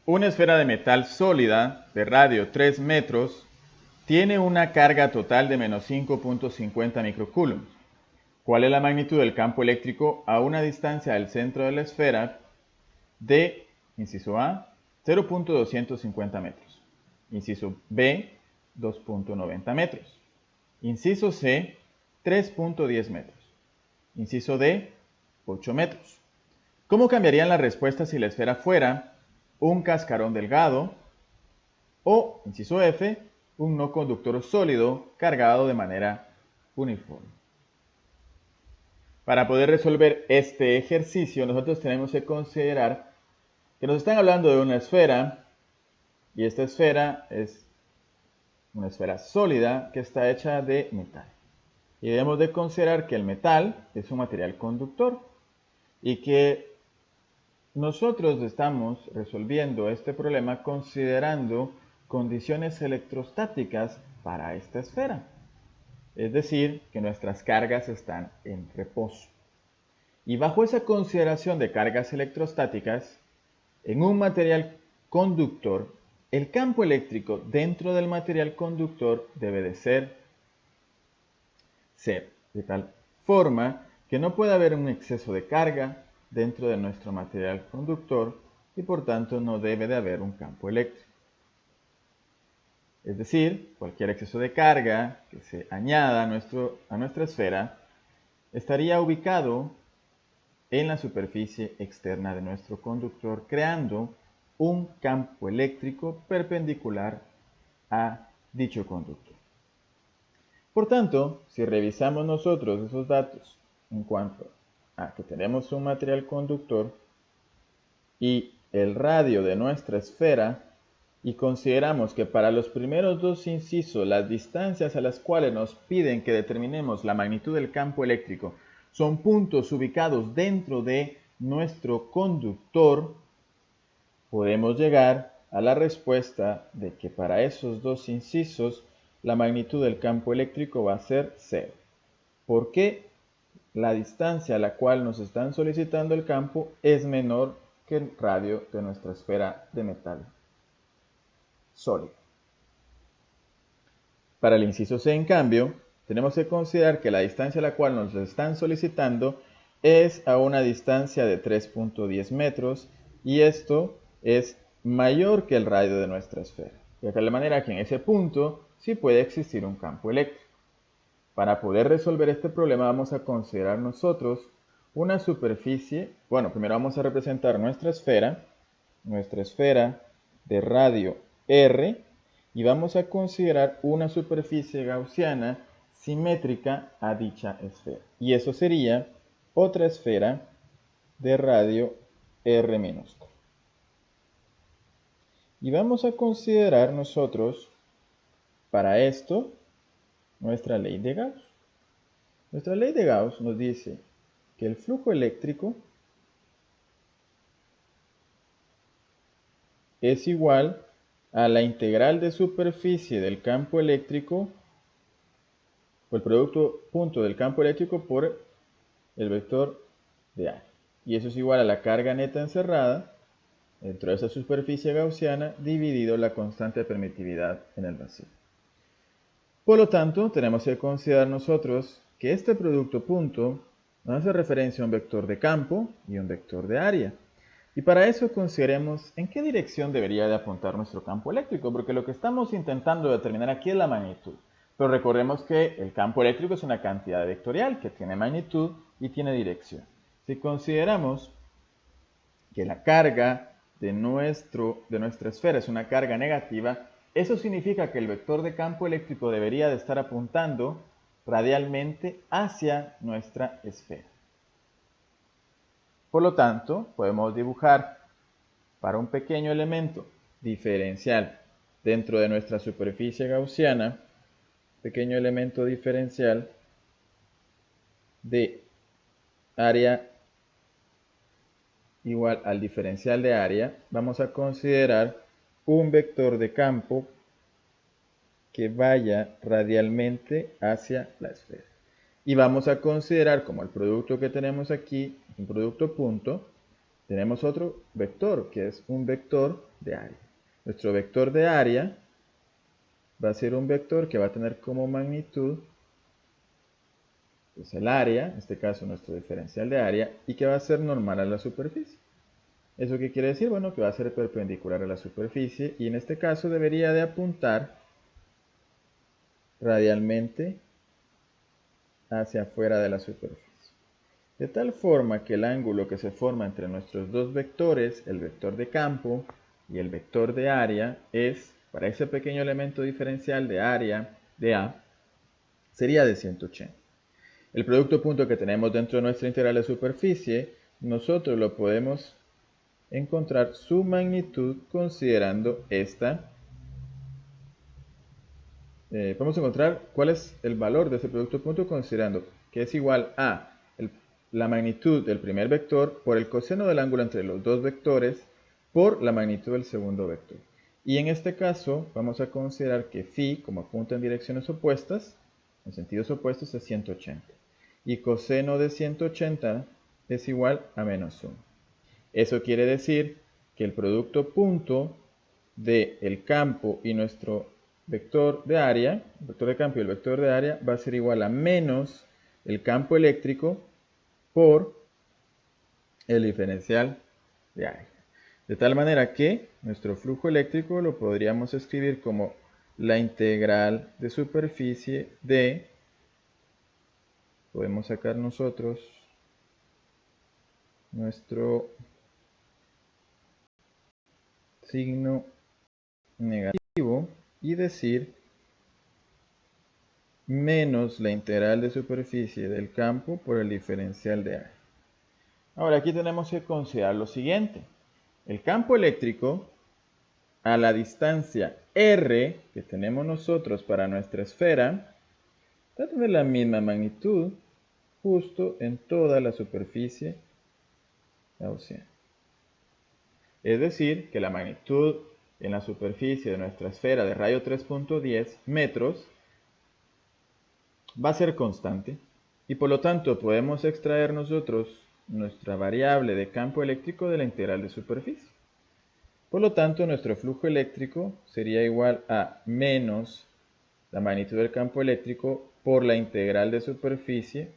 Una esfera de metal sólida de radio 3 metros tiene una carga total de menos 5.50 microcoulombs. ¿Cuál es la magnitud del campo eléctrico a una distancia del centro de la esfera de, inciso A, 0.250 metros, inciso B, 2.90 metros, inciso C, 3.10 metros, inciso D, 8 metros? ¿Cómo cambiarían las respuestas si la esfera fuera un cascarón delgado o, inciso F, un no conductor sólido cargado de manera uniforme? Para poder resolver este ejercicio, nosotros tenemos que considerar que nos están hablando de una esfera, y esta esfera es una esfera sólida que está hecha de metal. Y debemos de considerar que el metal es un material conductor y que nosotros estamos resolviendo este problema considerando condiciones electrostáticas para esta esfera. Es decir, que nuestras cargas están en reposo. Y bajo esa consideración de cargas electrostáticas, en un material conductor, el campo eléctrico dentro del material conductor debe de ser cero, de tal forma que no puede haber un exceso de carga dentro de nuestro material conductor y por tanto no debe de haber un campo eléctrico. Es decir, cualquier exceso de carga que se añada a nuestra esfera estaría ubicado en la superficie externa de nuestro conductor, creando un campo eléctrico perpendicular a dicho conductor. Por tanto, si revisamos nosotros esos datos en cuanto a que tenemos un material conductor y el radio de nuestra esfera, y consideramos que para los primeros dos incisos las distancias a las cuales nos piden que determinemos la magnitud del campo eléctrico son puntos ubicados dentro de nuestro conductor, podemos llegar a la respuesta de que para esos dos incisos la magnitud del campo eléctrico va a ser 0. ¿Por qué? La distancia a la cual nos están solicitando el campo es menor que el radio de nuestra esfera de metal sólido. Para el inciso C, en cambio, tenemos que considerar que la distancia a la cual nos están solicitando es a una distancia de 3.10 metros y esto es mayor que el radio de nuestra esfera. De tal manera que en ese punto sí puede existir un campo eléctrico. Para poder resolver este problema vamos a considerar nosotros una superficie, primero vamos a representar nuestra esfera de radio R, y vamos a considerar una superficie gaussiana simétrica a dicha esfera. Y eso sería otra esfera de radio R minúsculo. Y vamos a considerar nosotros, para esto, nuestra ley de Gauss. Nuestra ley de Gauss nos dice que el flujo eléctrico es igual a la integral de superficie del campo eléctrico, o el producto punto del campo eléctrico por el vector de área. Y eso es igual a la carga neta encerrada dentro de esa superficie gaussiana dividido la constante de permitividad en el vacío. Por lo tanto, tenemos que considerar nosotros que este producto punto nos hace referencia a un vector de campo y un vector de área. Y para eso consideremos en qué dirección debería de apuntar nuestro campo eléctrico, porque lo que estamos intentando determinar aquí es la magnitud. Pero recordemos que el campo eléctrico es una cantidad vectorial que tiene magnitud y tiene dirección. Si consideramos que la carga de nuestra esfera es una carga negativa, eso significa que el vector de campo eléctrico debería de estar apuntando radialmente hacia nuestra esfera. Por lo tanto, podemos dibujar para un pequeño elemento diferencial dentro de nuestra superficie gaussiana, pequeño elemento diferencial de área igual al diferencial de área, vamos a considerar un vector de campo que vaya radialmente hacia la esfera. Y vamos a considerar como el producto que tenemos aquí, un producto punto, tenemos otro vector, que es un vector de área. Nuestro vector de área va a ser un vector que va a tener como magnitud pues, el área, en este caso nuestro diferencial de área, y que va a ser normal a la superficie. ¿Eso qué quiere decir? Bueno, que va a ser perpendicular a la superficie, y en este caso debería de apuntar radialmente hacia afuera de la superficie. De tal forma que el ángulo que se forma entre nuestros dos vectores, el vector de campo y el vector de área, es, para ese pequeño elemento diferencial de área de A, sería de 180. El producto punto que tenemos dentro de nuestra integral de superficie, nosotros lo podemos encontrar su magnitud considerando esta. Podemos encontrar cuál es el valor de ese producto punto considerando que es igual a la magnitud del primer vector por el coseno del ángulo entre los dos vectores por la magnitud del segundo vector. Y en este caso vamos a considerar que phi, como apunta en direcciones opuestas, en sentidos opuestos, es 180. Y coseno de 180 es igual a menos 1. Eso quiere decir que el producto punto del campo y nuestro vector de área, el vector de campo y el vector de área, va a ser igual a menos el campo eléctrico por el diferencial de área. De tal manera que nuestro flujo eléctrico lo podríamos escribir como la integral de superficie de, podemos sacar nosotros nuestro signo negativo y decir menos la integral de superficie del campo por el diferencial de área. Ahora aquí tenemos que considerar lo siguiente. El campo eléctrico a la distancia r que tenemos nosotros para nuestra esfera va a tener la misma magnitud justo en toda la superficie gaussiana. Es decir, que la magnitud en la superficie de nuestra esfera de radio 3.10 metros va a ser constante y por lo tanto podemos extraer nosotros nuestra variable de campo eléctrico de la integral de superficie. Por lo tanto, nuestro flujo eléctrico sería igual a menos la magnitud del campo eléctrico por la integral de superficie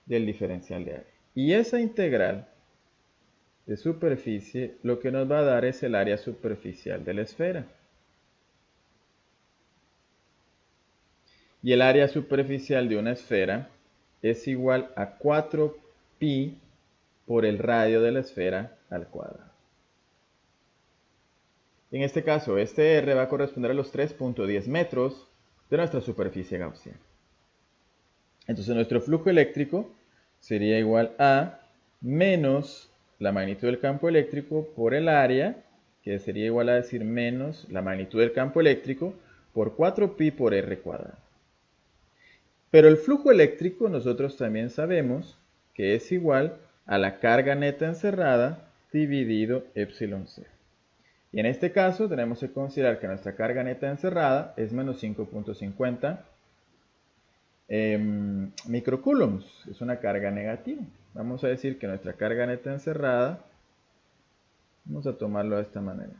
del diferencial de área. Y esa integral de superficie lo que nos va a dar es el área superficial de la esfera. Y el área superficial de una esfera es igual a 4pi por el radio de la esfera al cuadrado. En este caso, este R va a corresponder a los 3.10 metros de nuestra superficie gaussiana. Entonces nuestro flujo eléctrico sería igual a menos la magnitud del campo eléctrico por el área, que sería igual a decir menos la magnitud del campo eléctrico por 4pi por R cuadrado. Pero el flujo eléctrico nosotros también sabemos que es igual a la carga neta encerrada dividido epsilon 0. Y en este caso tenemos que considerar que nuestra carga neta encerrada es menos 5.50 microcoulombs. Es una carga negativa. Vamos a decir que nuestra carga neta encerrada, vamos a tomarlo de esta manera.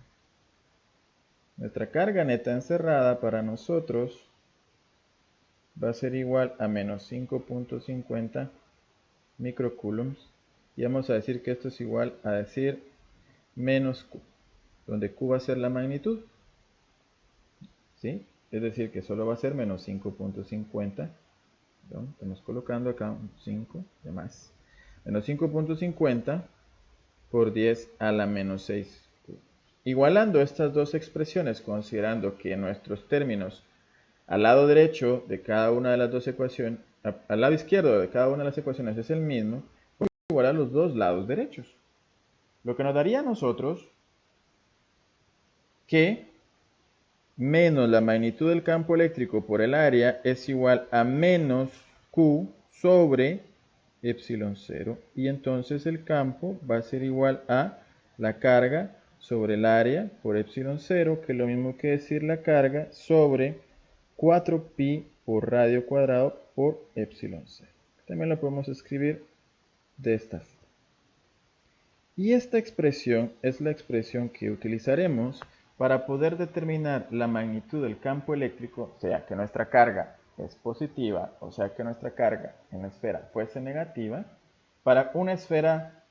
Nuestra carga neta encerrada para nosotros va a ser igual a menos 5.50 microcoulombs. Y vamos a decir que esto es igual a decir menos Q, donde Q va a ser la magnitud. ¿Sí? Es decir, que solo va a ser menos 5.50. Estamos colocando acá un 5 de más. Menos 5.50 por 10 a la menos 6. Igualando estas dos expresiones, considerando que nuestros términos al lado derecho de cada una de las dos ecuaciones, al lado izquierdo de cada una de las ecuaciones es el mismo, pues igualar los dos lados derechos. Lo que nos daría a nosotros que menos la magnitud del campo eléctrico por el área es igual a menos Q sobre epsilon 0. Y entonces el campo va a ser igual a la carga sobre el área por epsilon 0, que es lo mismo que decir la carga sobre 4pi por radio cuadrado por epsilon 0. También lo podemos escribir de esta forma. Y esta expresión es la expresión que utilizaremos para poder determinar la magnitud del campo eléctrico, sea que nuestra carga es positiva o sea que nuestra carga en la esfera fuese negativa, para una esfera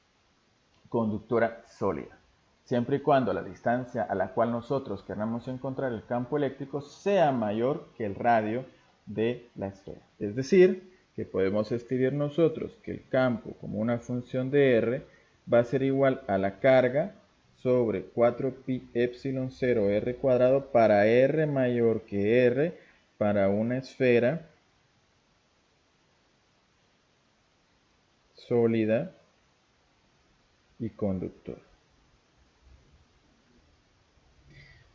conductora sólida, siempre y cuando la distancia a la cual nosotros queramos encontrar el campo eléctrico sea mayor que el radio de la esfera. Es decir, que podemos escribir nosotros que el campo como una función de R va a ser igual a la carga sobre 4pi epsilon 0 r cuadrado para R mayor que R para una esfera sólida y conductora.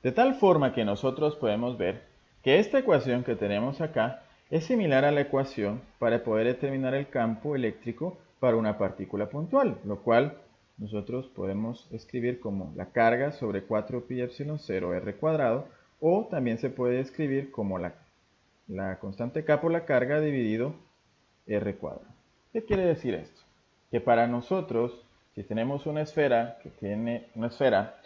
De tal forma que nosotros podemos ver que esta ecuación que tenemos acá es similar a la ecuación para poder determinar el campo eléctrico para una partícula puntual, lo cual nosotros podemos escribir como la carga sobre 4pi epsilon 0 r cuadrado, o también se puede escribir como la constante K por la carga dividido r cuadrado. ¿Qué quiere decir esto? Que para nosotros, si tenemos una esfera que tiene una esfera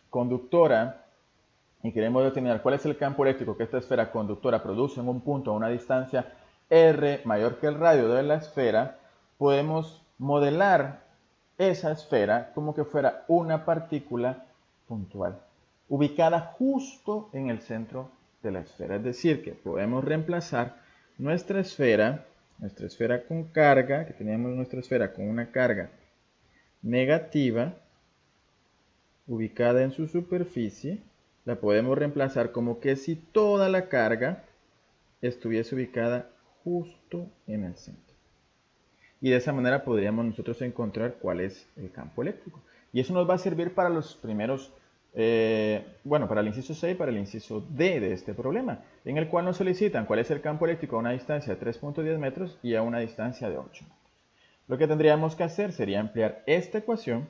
conductora y queremos determinar cuál es el campo eléctrico que esta esfera conductora produce en un punto a una distancia r mayor que el radio de la esfera, podemos modelar esa esfera como que fuera una partícula puntual, ubicada justo en el centro de la esfera. Es decir, que podemos reemplazar nuestra esfera con carga, que teníamos nuestra esfera con una carga negativa, ubicada en su superficie, la podemos reemplazar como que si toda la carga estuviese ubicada justo en el centro. Y de esa manera podríamos nosotros encontrar cuál es el campo eléctrico. Y eso nos va a servir para los primeros, para el inciso C y para el inciso D de este problema, en el cual nos solicitan cuál es el campo eléctrico a una distancia de 3.10 metros y a una distancia de 8 metros. Lo que tendríamos que hacer sería emplear esta ecuación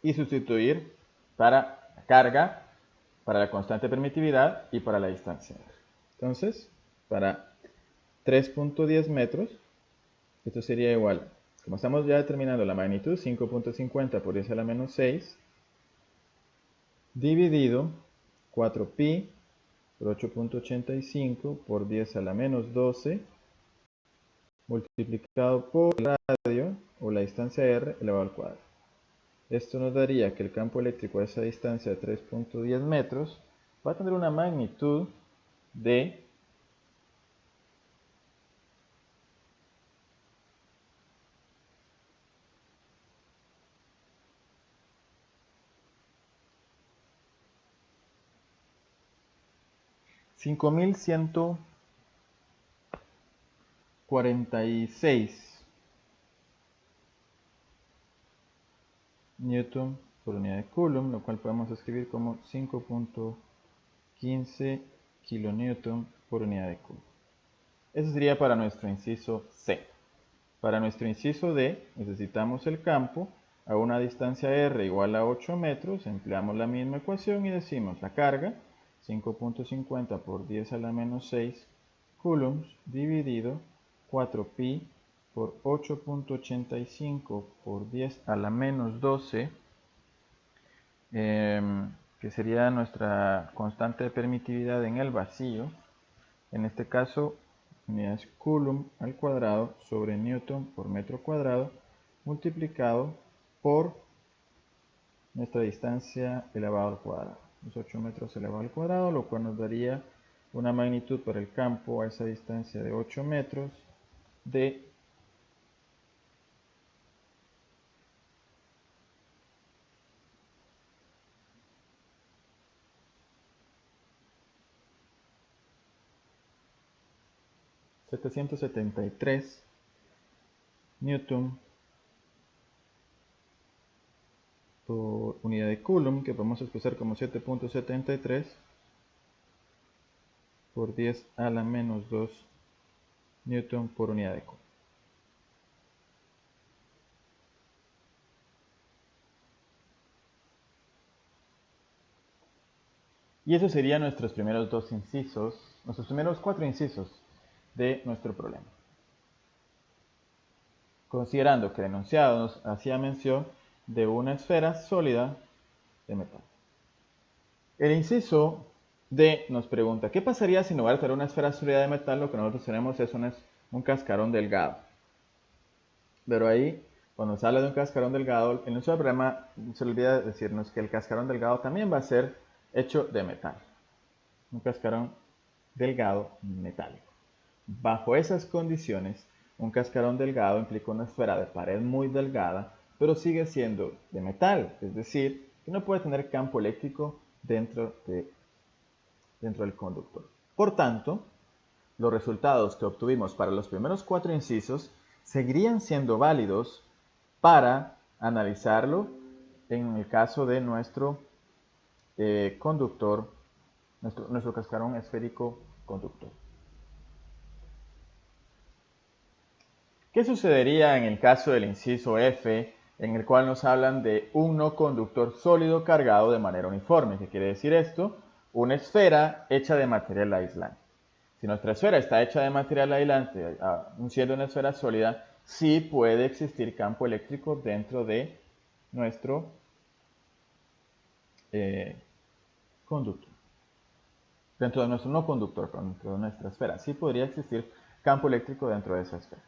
y sustituir para la carga, para la constante de permitividad y para la distancia R. Entonces, para 3.10 metros, esto sería igual, como estamos ya determinando la magnitud, 5.50 por 10 a la menos 6, dividido 4pi por 8.85 por 10 a la menos 12, multiplicado por el radio, o la distancia R, elevado al cuadrado. Esto nos daría que el campo eléctrico a esa distancia de 3.10 metros va a tener una magnitud de 5.146 newton por unidad de Coulomb, lo cual podemos escribir como 5.15 kilonewton por unidad de Coulomb. Eso sería para nuestro inciso C. Para nuestro inciso D necesitamos el campo a una distancia R igual a 8 metros, empleamos la misma ecuación y decimos la carga 5.50 por 10 a la menos 6 coulombs dividido 4pi por 8.85 por 10 a la menos 12, que sería nuestra constante de permitividad en el vacío, en este caso unidades Coulomb al cuadrado sobre Newton por metro cuadrado, multiplicado por nuestra distancia elevado al cuadrado, los 8 metros elevado al cuadrado, lo cual nos daría una magnitud para el campo a esa distancia de 8 metros de 773 newton por unidad de Coulomb, que podemos expresar como 7.73 por 10 a la menos 2 newton por unidad de Coulomb. Y esos serían nuestros primeros dos incisos, nuestros primeros cuatro incisos de nuestro problema. Considerando que el enunciado nos hacía mención de una esfera sólida de metal. El inciso D nos pregunta, ¿qué pasaría si en lugar de tener una esfera sólida de metal, lo que nosotros tenemos es un cascarón delgado? Pero ahí, cuando se habla de un cascarón delgado, en nuestro programa se olvida decirnos que el cascarón delgado también va a ser hecho de metal. Un cascarón delgado metálico. Bajo esas condiciones, un cascarón delgado implica una esfera de pared muy delgada, pero sigue siendo de metal, es decir, que no puede tener campo eléctrico dentro del conductor. Por tanto, los resultados que obtuvimos para los primeros cuatro incisos seguirían siendo válidos para analizarlo en el caso de nuestro conductor, nuestro cascarón esférico conductor. ¿Qué sucedería en el caso del inciso F, en el cual nos hablan de un no conductor sólido cargado de manera uniforme? ¿Qué quiere decir esto? Una esfera hecha de material aislante. Si nuestra esfera está hecha de material aislante, siendo una esfera sólida, sí puede existir campo eléctrico dentro de nuestro conductor. Dentro de nuestro no conductor, pero dentro de nuestra esfera. Sí podría existir campo eléctrico dentro de esa esfera.